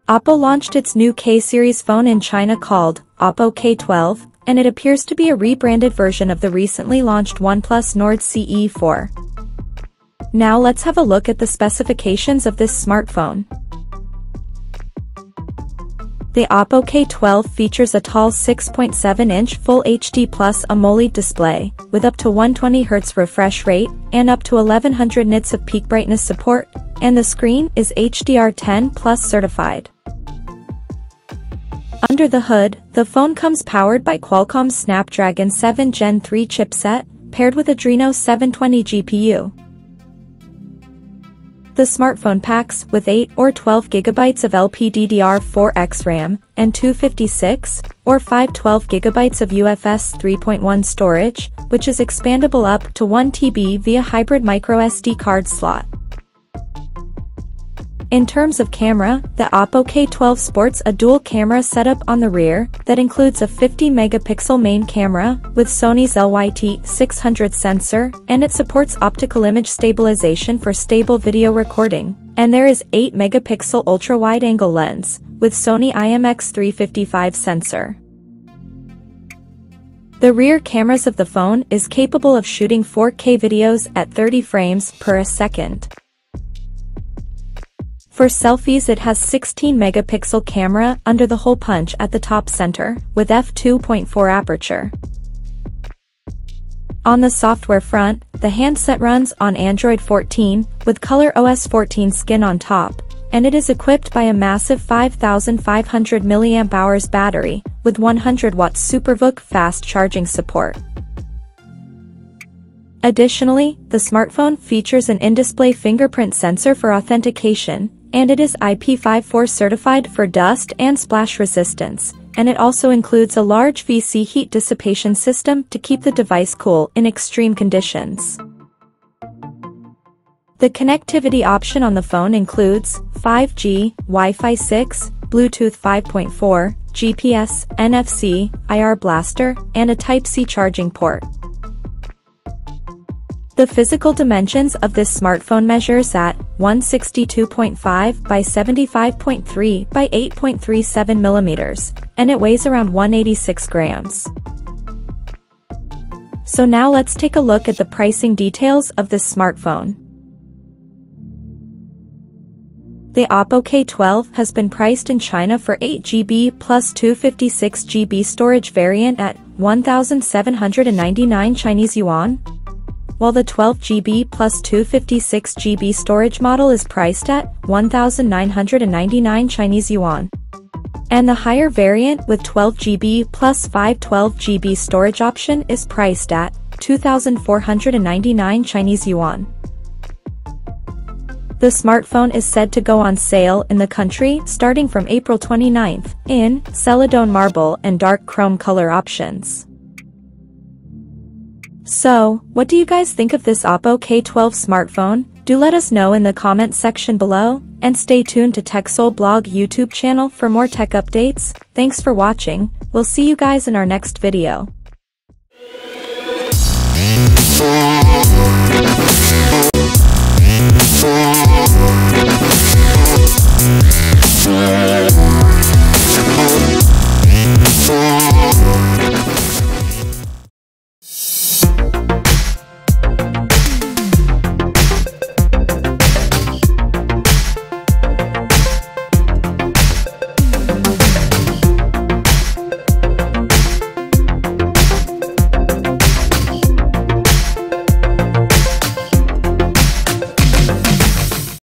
Oppo launched its new K-series phone in China called Oppo K12, and it appears to be a rebranded version of the recently launched OnePlus Nord CE4. Now let's have a look at the specifications of this smartphone. The Oppo K12 features a tall 6.7-inch Full HD Plus AMOLED display, with up to 120Hz refresh rate, and up to 1100 nits of peak brightness support, and the screen is HDR10 Plus certified. Under the hood, the phone comes powered by Qualcomm's Snapdragon 7 Gen 3 chipset, paired with Adreno 720 GPU. The smartphone packs with 8 or 12 GB of LPDDR4X RAM, and 256 or 512 GB of UFS 3.1 storage, which is expandable up to 1 TB via hybrid microSD card slot. In terms of camera, the Oppo K12 sports a dual camera setup on the rear that includes a 50-megapixel main camera with Sony's LYT600 sensor, and it supports optical image stabilization for stable video recording, and there is 8-megapixel ultra-wide-angle lens with Sony IMX355 sensor. The rear cameras of the phone is capable of shooting 4K videos at 30 frames per second. For selfies, it has 16-megapixel camera under the hole punch at the top center, with f2.4 aperture. On the software front, the handset runs on Android 14, with ColorOS 14 skin on top, and it is equipped by a massive 5500 mAh battery, with 100-watt SuperVOOC fast charging support. Additionally, the smartphone features an in-display fingerprint sensor for authentication, and it is IP54 certified for dust and splash resistance, and it also includes a large VC heat dissipation system to keep the device cool in extreme conditions. The connectivity option on the phone includes 5G, Wi-Fi 6, Bluetooth 5.4, GPS, NFC, IR blaster, and a Type-C charging port. The physical dimensions of this smartphone measures at 162.5 by 75.3 by 8.37 millimeters, and it weighs around 186 grams. So now let's take a look at the pricing details of this smartphone. The Oppo K12 has been priced in China for 8GB plus 256GB storage variant at 1,799 Chinese yuan, while the 12GB plus 256GB storage model is priced at 1,999 Chinese yuan. And the higher variant with 12GB plus 512GB storage option is priced at 2,499 Chinese yuan. The smartphone is said to go on sale in the country starting from April 29th in Celadon Marble and Dark Chrome color options. So, what do you guys think of this Oppo K12 smartphone? Do let us know in the comments section below, and stay tuned to TechSoul Blog YouTube channel for more tech updates. Thanks for watching, we'll see you guys in our next video.